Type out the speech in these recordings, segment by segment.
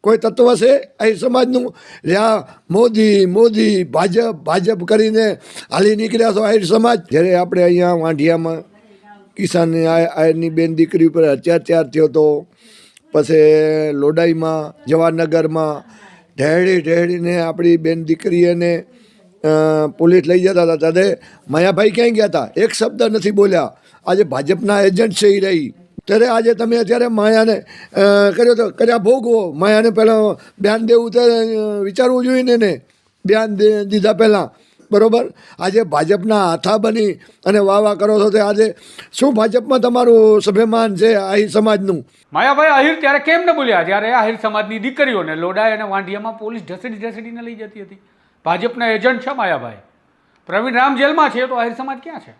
કોઈ તત્વ છે આહિર સમાજનું? રહ્યા મોદી મોદી ભાજપ ભાજપ કરીને હાલી નીકળ્યા છો આહિર સમાજ. જ્યારે આપણે અહીંયા વાંઢિયામાં કિસાન આહિરની બેન દીકરી ઉપર અત્યાચાર થયો હતો, પછી લોડાઈમાં જવાહરનગરમાં ઢેડીને આપણી બેન દીકરીને પોલીસ લઈ જતા હતા, ત્યારે માયાભાઈ ક્યાંય ગયા હતા? એક શબ્દ નથી બોલ્યા. આજે ભાજપના એજન્ટ છે એ રહી. ત્યારે આજે તમે અત્યારે માયાને કર્યો તો કર્યા ભોગવો. માયાને પહેલાં બયાન દેવું ત્યારે વિચારવું જોઈએ ને બયાન દીધા પહેલાં, બરાબર. આજે ભાજપના હાથા બની અને વાહ કરો છો. તે આજે શું ભાજપમાં તમારું સ્વાભિમાન છે આહિર સમાજનું? માયાભાઈ આહિર ત્યારે કેમ ન બોલ્યા જ્યારે આહિર સમાજની દીકરીઓને લોડાઈ અને વાંઢિયામાં પોલીસ ઢસડીને લઈ જતી હતી? ભાજપના એજન્ટ છે માયાભાઈ. પ્રવીણ રામ જેલમાં છે તો આહિર સમાજ ક્યાં છે?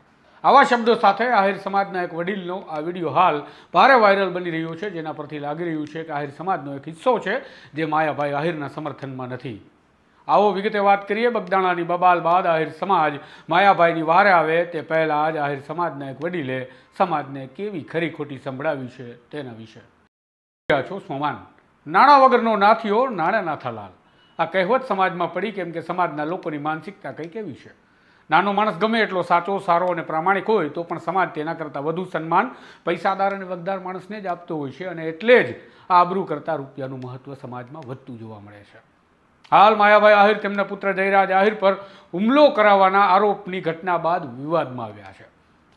આવા શબ્દો સાથે આહિર સમાજના એક વડીલનો આ વિડીયો હાલ ભારે વાયરલ બની રહ્યો છે, જેના પરથી લાગી રહ્યું છે કે આહિર સમાજનો એક હિસ્સો છે જે માયાભાઈ આહિરના સમર્થનમાં નથી. આવો વિગતે વાત કરીએ. બગદાણાની બબાલ બાદ આહિર સમાજ માયાભાઈની વારે આવે તે પહેલાં જ આહિર સમાજના એક વડીલે સમાજને કેવી ખરી ખોટી સંભળાવી છે તેના વિશે. છો સોમાન, નાણાં વગરનો નાથિયો નાણે નાથાલાલ. આ કહેવત સમાજમાં પડી કેમ કે સમાજના લોકોની માનસિકતા કંઈક એવી છે. નાનો માણસ ગમે એટલો સાચો, સારો અને પ્રામાણિક હોય તો પણ સમાજ તેના કરતાં વધુ સન્માન પૈસાદાર અને વગદાર માણસને જ આપતો હોય છે, અને એટલે જ આ આબરૂ કરતાં રૂપિયાનું મહત્ત્વ સમાજમાં વધતું જોવા મળે છે. હાલ માયાભાઈ આહિર તેમના પુત્ર જયરાજ આહિર પર હુમલો કરાવવાના આરોપની ઘટના બાદ વિવાદમાં આવ્યા છે.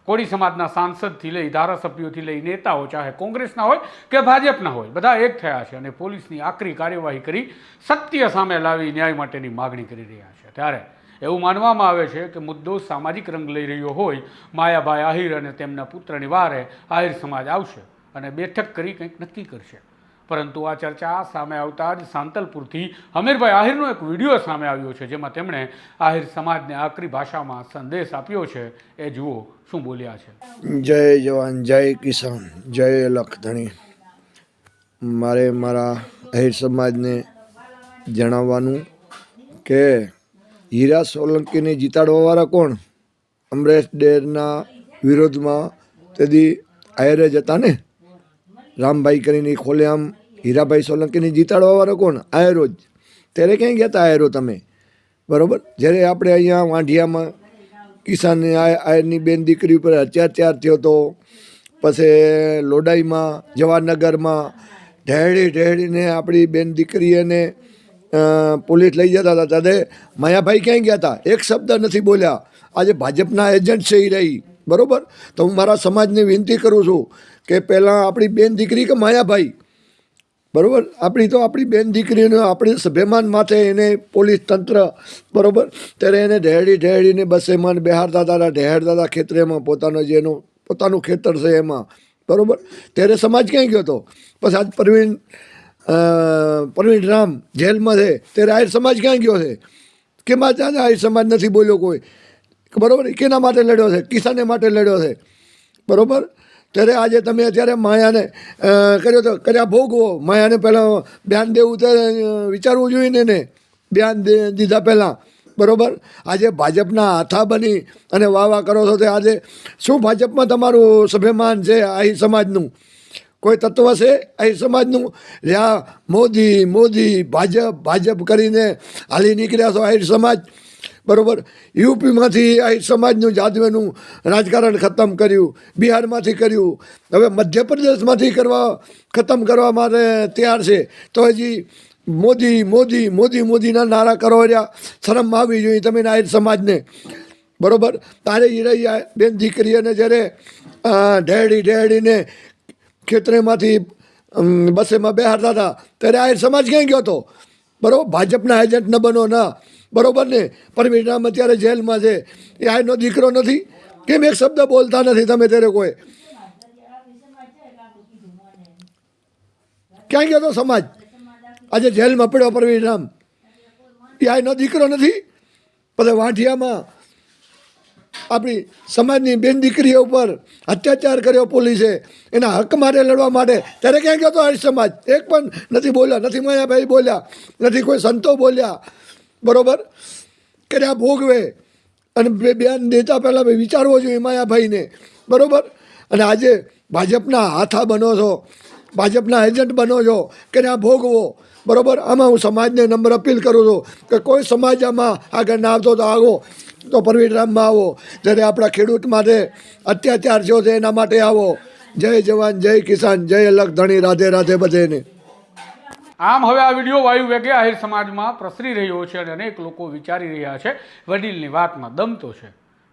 કોળી સમાજના સાંસદથી લઈ ધારાસભ્યોથી લઈ નેતાઓ, ચાહે કોંગ્રેસના હોય કે ભાજપના હોય, બધા એક થયા છે અને પોલીસની આકરી કાર્યવાહી કરી સત્ય સામે લાવી ન્યાય માટેની માગણી કરી રહ્યા છે. ત્યારે એવું માનવામાં આવે છે કે મુદ્દો સામાજિક રંગ લઈ રહ્યો હોય. માયાભાઈ આહિર અને તેમના પુત્રની વારે આહિર સમાજ આવશે અને બેઠક કરી કંઈક નક્કી કરશે. પરંતુ આ ચર્ચા સામે આવતા જ સાંતલપુરથી હમીરભાઈ આહિરનો એક વિડીયો સામે આવ્યો છે, જેમાં તેમણે આહિર સમાજને આકરી ભાષામાં સંદેશ આપ્યો છે. એ જુઓ શું બોલ્યા છે. જય જવાન, જય કિસાન, જય લખધણી. મારે મારા આહિર સમાજને જણાવવાનું કે હીરા સોલંકીને જીતાડવાવાળા કોણ? અમરેશ ડેરના વિરોધમાં તેથી આહિર જ હતા ને. રામભાઈ કરીને ખોલેઆમ હીરાભાઈ સોલંકીને જીતાડવાવાળા કોણ? આયરો જ. ત્યારે ક્યાંય ગયા હતા આયરો તમે? બરાબર. જ્યારે આપણે અહીંયા વાંઢિયામાં કિસાન આહિરની બેન દીકરી ઉપર અત્યાચાર થયો હતો, પછી લોડાઈમાં જવાહરનગરમાં ઢેડીને આપણી બેન દીકરીને પોલીસ લઈ જતા હતા, ત્યારે માયાભાઈ ક્યાંય ગયા હતા? એક શબ્દ નથી બોલ્યા. આજે ભાજપના એજન્ટ છે એ રહી. બરાબર. તો હું મારા સમાજને વિનંતી કરું છું કે પહેલાં આપણી બેન દીકરી કે માયાભાઈ, બરાબર, આપણી બેન દીકરીને આપણી સ્વાભિમાન માથે એને પોલીસ તંત્ર, બરાબર, ત્યારે એને ઢેડીને બસેમાં બેહારતા હતા, ઢેડતા હતા ખેતરેમાં, પોતાનું ખેતર છે એમાં, બરાબર. ત્યારે સમાજ ક્યાંય ગયો હતો? પછી આજ પ્રવીણ રામ જેલમાં છે ત્યારે આહિર સમાજ ક્યાં ગયો છે? કેમ આજે આહિર સમાજ નથી બોલ્યો કોઈ? બરાબર. કેના માટે લડ્યો છે? કિસાને માટે લડ્યો છે, બરાબર. ત્યારે આજે તમે અત્યારે માયાને કર્યો તો કર્યા ભોગવો. માયાને પહેલાં બયાન દેવું ત્યારે વિચારવું જોઈએ ને બયાન દીધા પહેલાં, બરાબર. આજે ભાજપના હાથા બની અને વાહ કરો છો. તે આજે શું ભાજપમાં તમારું સ્વાભિમાન છે આહિર સમાજનું? કોઈ તત્વ છે આહિર સમાજનું? રહ્યા મોદી મોદી ભાજપ ભાજપ કરીને હાલી નીકળ્યા છો આહિર સમાજ, બરાબર. યુપીમાંથી આહિર સમાજનું જાદવેનું રાજકારણ ખતમ કર્યું, બિહારમાંથી કર્યું, હવે મધ્યપ્રદેશમાંથી ખતમ કરવા માટે તૈયાર છે. તો હજી મોદી મોદી મોદી મોદીના નારા કરો રહ્યા. શરમ આવી જોઈએ તમે આહિર સમાજને, બરાબર. તારે હીરા બેન દીકરીઓને જ્યારે ઢેડીને ખેતરેમાંથી બસેમાં બેહારતા હતા, ત્યારે આહિર સમાજ ક્યાંય ગયો હતો? બરાબર. ભાજપના એજન્ટ ન બનો ના, બરાબર ને. પ્રવીણ રામ અત્યારે જેલમાં છે, એ આહિરનો દીકરો નથી? કેમ એક શબ્દ બોલતા નથી તમે? ત્યારે કોઈ ક્યાં ગયો હતો સમાજ? આજે જેલમાં પડ્યો પ્રવીણ રામ, એ આહિરનો દીકરો નથી? પછી વાંઢિયામાં આપણી સમાજની બેન દીકરીઓ ઉપર અત્યાચાર કર્યો પોલીસે એના હક માટે લડવા માટે, ત્યારે ક્યાં ગયો હતો આહિર સમાજ? એક પણ નથી બોલ્યા. નથી માયાભાઈ બોલ્યા, નથી કોઈ સંતો બોલ્યા, બરાબર. કર્યા ભોગવે અને બયાન દેતા પહેલાં વિચારવો જોઈએ માયાભાઈને, બરાબર. અને આજે ભાજપના હાથા બનો છો, ભાજપના એજન્ટ બનો છો, કર્યા ભોગવો. બરાબર. આમાં હું સમાજને નમ્ર અપીલ કરું છું કે કોઈ સમાજ આમાં આગળ ના આવતો તો આવો, તો પરવીનરામમાં આવો. જ્યારે આપણા ખેડૂત માટે અત્યાચાર થયો છે એના માટે આવો. જય જવાન, જય કિસાન, જય અલગ ધણી, રાધે રાધે બધેને. આમ હવે આ વિડીયો વાયુ વેગે આહિર સમાજમાં પ્રસરી રહ્યો છે અને અનેક લોકો વિચારી રહ્યા છે વડીલની વાતમાં દમ તો છે.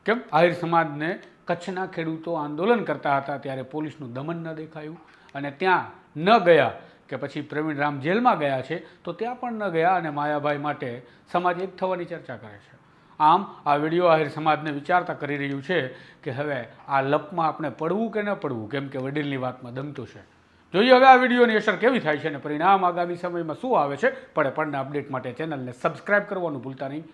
કેમ આહિર સમાજને કચ્છના ખેડૂતો આંદોલન કરતા હતા ત્યારે પોલીસનું દમન ન દેખાયું અને ત્યાં ન ગયા કે પછી પ્રવીણરામ જેલમાં ગયા છે તો ત્યાં પણ ન ગયા અને માયાભાઈ માટે સમાજ એક થવાની ચર્ચા કરે છે. આમ આ વિડીયો આહિર સમાજને વિચારતા કરી રહ્યું છે કે હવે આ લપમાં આપણે પડવું કે ન પડવું, કેમ કે વડીલની વાતમાં દમતું છે. જોઈએ હવે આ વિડીયોની અસર કેવી થાય છે અને પરિણામ આગામી સમયમાં શું આવે છે. પડે પડના અપડેટ માટે ચેનલને સબસ્ક્રાઇબ કરવાનું ભૂલતા નહીં.